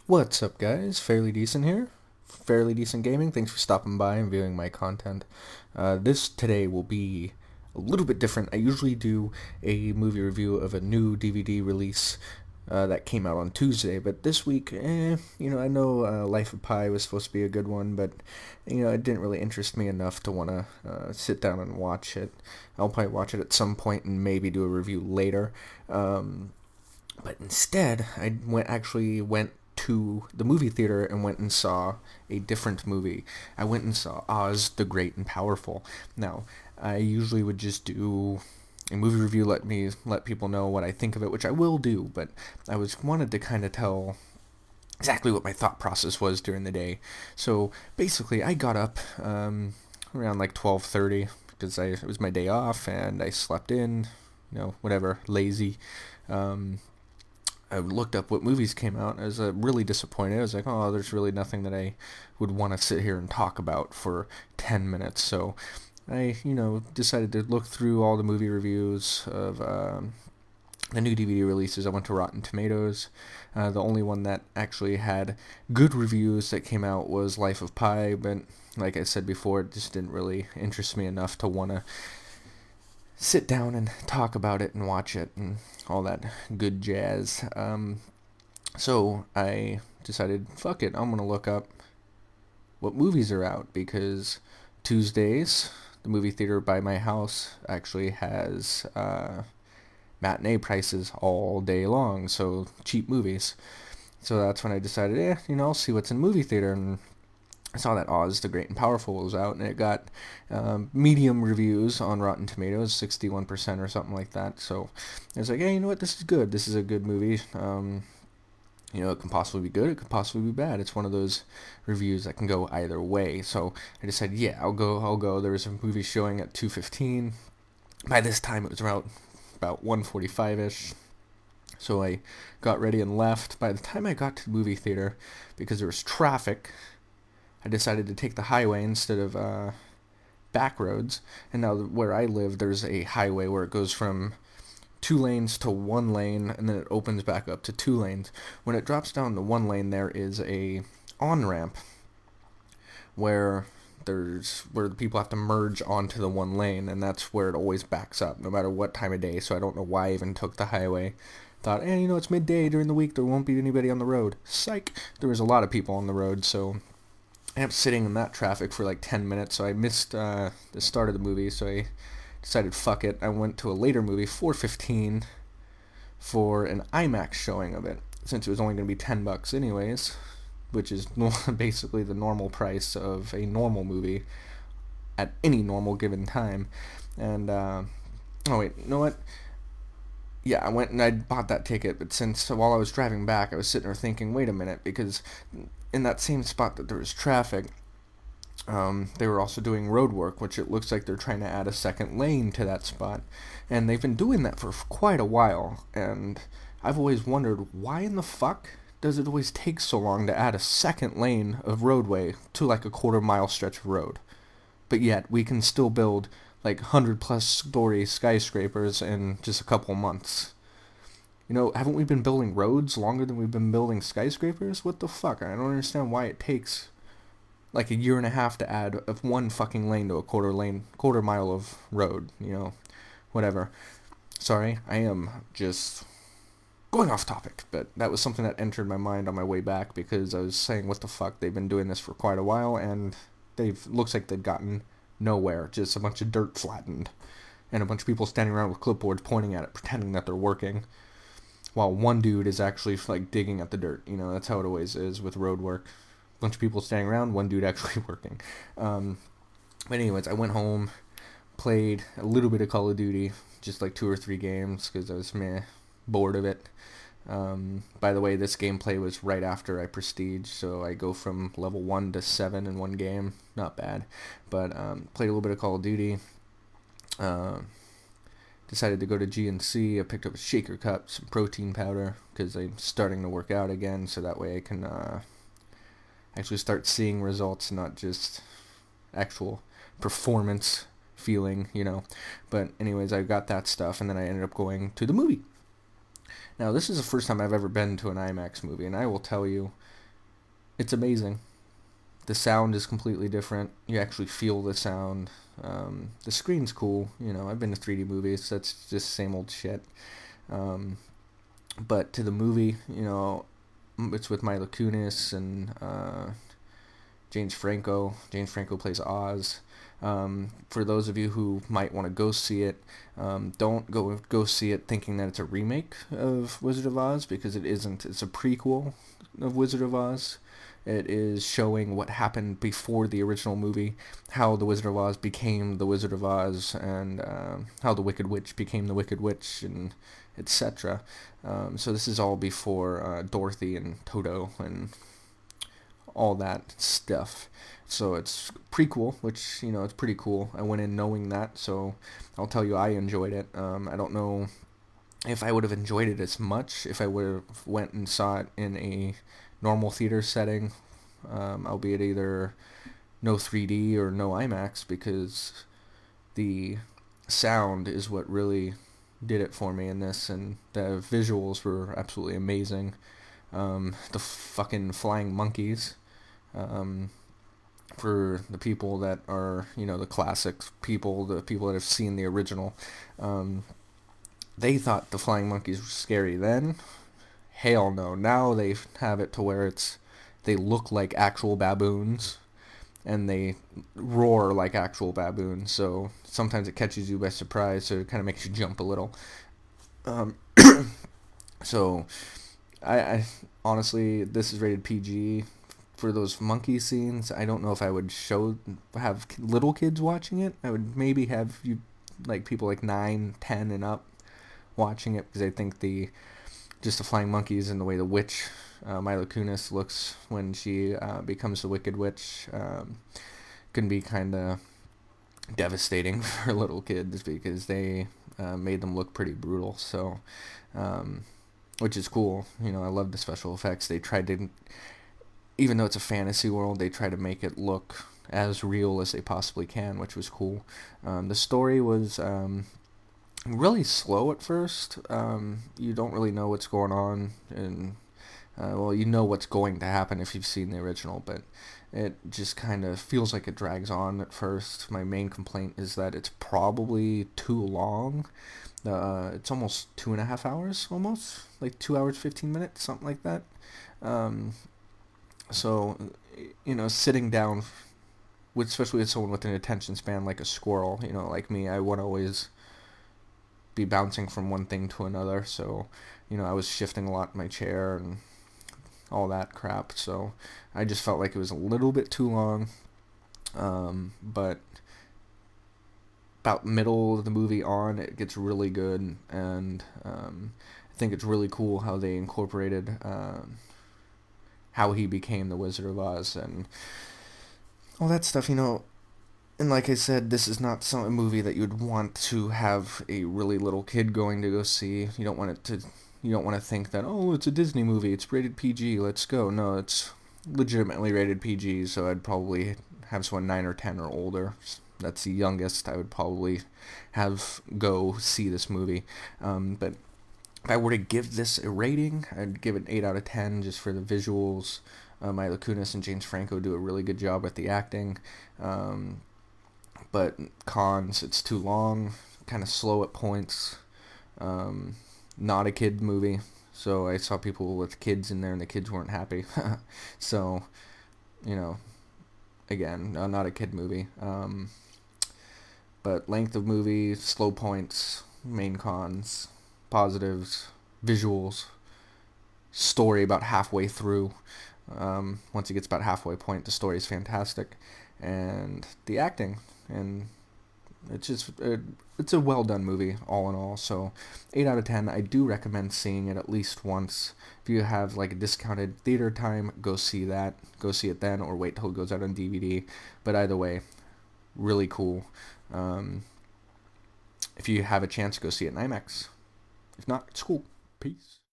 What's up, guys? Fairly Decent here. Fairly Decent Gaming. Thanks for stopping by and viewing my content. This today will be a little bit different. I usually do a movie review of a new DVD release that came out on Tuesday, but this week, I know Life of Pi was supposed to be a good one, but it didn't really interest me enough to want to sit down and watch it. I'll probably watch it at some point and maybe do a review later. But instead, I went to the movie theater and went and saw a different movie. I went and saw Oz the Great and Powerful. Now, I usually would just do a movie review, let people know what I think of it, which I will do, but I wanted to kind of tell exactly what my thought process was during the day. So basically, I got up around like 12:30 because it was my day off and I slept in, whatever, lazy. I looked up what movies came out. I was really disappointed. I was like, oh, there's really nothing that I would want to sit here and talk about for 10 minutes. So I, decided to look through all the movie reviews of the new DVD releases. I went to Rotten Tomatoes. The only one that actually had good reviews that came out was Life of Pi, but like I said before, it just didn't really interest me enough to want to sit down and talk about it and watch it and all that good jazz. So I decided, fuck it, I'm going to look up what movies are out because Tuesdays, the movie theater by my house actually has matinee prices all day long, so cheap movies. So that's when I decided, I'll see what's in movie theater, and I saw that Oz the Great and Powerful was out, and it got medium reviews on Rotten Tomatoes, 61% or something like that. So I was like, hey, you know what? This is good. This is a good movie. It can possibly be good. It could possibly be bad. It's one of those reviews that can go either way. So I decided, yeah, I'll go. There was a movie showing at 2:15. By this time, it was about 1:45-ish. So I got ready and left. By the time I got to the movie theater, because there was traffic, I decided to take the highway instead of back roads. And now where I live, there's a highway where it goes from 2 lanes to 1 lane, and then it opens back up to 2 lanes. When it drops down to 1 lane, there is a on-ramp where the people have to merge onto the 1 lane, and that's where it always backs up, no matter what time of day. So I don't know why I even took the highway. Thought, it's midday during the week, there won't be anybody on the road. Psych! There was a lot of people on the road, so I ended up sitting in that traffic for like 10 minutes, so I missed the start of the movie, so I decided, fuck it. I went to a later movie, 4:15, for an IMAX showing of it, since it was only going to be $10 anyways, which is basically the normal price of a normal movie at any normal given time. And, oh wait, you know what? Yeah, I went and I bought that ticket, but while I was driving back, I was sitting there thinking, wait a minute, because in that same spot that there was traffic, they were also doing road work, which it looks like they're trying to add a second lane to that spot. And they've been doing that for quite a while, and I've always wondered, why in the fuck does it always take so long to add a second lane of roadway to like a quarter-mile stretch of road? But yet, we can still build like 100-plus story skyscrapers in just a couple months. Haven't we been building roads longer than we've been building skyscrapers? What the fuck? I don't understand why it takes like a year and a half to add one fucking lane to a quarter mile of road, whatever. Sorry, I am just going off topic, but that was something that entered my mind on my way back because I was saying, what the fuck, they've been doing this for quite a while, and looks like they've gotten nowhere, just a bunch of dirt flattened, and a bunch of people standing around with clipboards pointing at it, pretending that they're working, while one dude is actually like digging at the dirt. That's how it always is with road work. Bunch of people standing around, one dude actually working. But anyways, I went home, played a little bit of Call of Duty, just like 2 or 3 games, because I was bored of it. By the way, this gameplay was right after I prestige, so I go from level 1 to 7 in one game. Not bad. But played a little bit of Call of Duty. Decided to go to GNC. I picked up a shaker cup, some protein powder, because I'm starting to work out again, so that way I can actually start seeing results, not just actual performance feeling, But anyways, I got that stuff, and then I ended up going to the movie. Now, this is the first time I've ever been to an IMAX movie, and I will tell you, it's amazing. The sound is completely different. You actually feel the sound. The screen's cool. I've been to 3D movies. That's just same old shit. Um, but to the movie, it's with Mila Kunis and James Franco. James Franco plays Oz. For those of you who might want to go see it, don't go see it thinking that it's a remake of Wizard of Oz, because it isn't. It's a prequel of Wizard of Oz. It is showing what happened before the original movie, how the Wizard of Oz became the Wizard of Oz, and how the Wicked Witch became the Wicked Witch, and etc. So this is all before Dorothy and Toto and all that stuff. So it's prequel, which it's pretty cool. I went in knowing that, so I'll tell you I enjoyed it. I don't know if I would have enjoyed it as much if I would have went and saw it in a normal theater setting, albeit either no 3D or no IMAX, because the sound is what really did it for me in this, and the visuals were absolutely amazing. The fucking flying monkeys. Um, for the people that are, the classic people, the people that have seen the original, they thought the flying monkeys were scary then. Hell no. Now they have it to where they look like actual baboons and they roar like actual baboons. So sometimes it catches you by surprise, so it kind of makes you jump a little. Um, so I honestly, this is rated PG. For those monkey scenes, I don't know if I would have little kids watching it. I would maybe have people like 9, 10 and up watching it, because I think the flying monkeys and the way the witch, Mila Kunis, looks when she becomes the Wicked Witch, can be kind of devastating for little kids, because they made them look pretty brutal. So, which is cool. I love the special effects. They tried to, even though it's a fantasy world, they try to make it look as real as they possibly can, which was cool. The story was really slow at first. You don't really know what's going on, and you know what's going to happen if you've seen the original, but it just kind of feels like it drags on at first. My main complaint is that it's probably too long. It's almost 2.5 hours, almost like 2 hours 15 minutes, something like that. So, sitting down, especially with someone with an attention span like a squirrel, like me, I want to always be bouncing from one thing to another. So, I was shifting a lot in my chair and all that crap. So, I just felt like it was a little bit too long. But about middle of the movie on, it gets really good, and I think it's really cool how they incorporated how he became the Wizard of Oz and all that stuff, And like I said, this is not a movie that you'd want to have a really little kid going to go see. You don't want to think that, oh, it's a Disney movie, it's rated PG, let's go. No, it's legitimately rated PG, so I'd probably have someone 9 or 10 or older. That's the youngest I would probably have go see this movie. But if I were to give this a rating, I'd give it 8 out of 10 just for the visuals. Mila Kunis and James Franco do a really good job with the acting. But cons, it's too long, kind of slow at points. Not a kid movie, so I saw people with kids in there and the kids weren't happy. So, again, not a kid movie. But length of movie, slow points, main cons, positives, visuals, story about halfway through. Once it gets about halfway point, the story is fantastic, and the acting, and it's a well done movie all in all. So 8 out of 10. I do recommend seeing it at least once. If you have like a discounted theater time, go see it then, or wait till it goes out on DVD. But either way, really cool. If you have a chance, go see it in IMAX. If not, it's cool. Peace.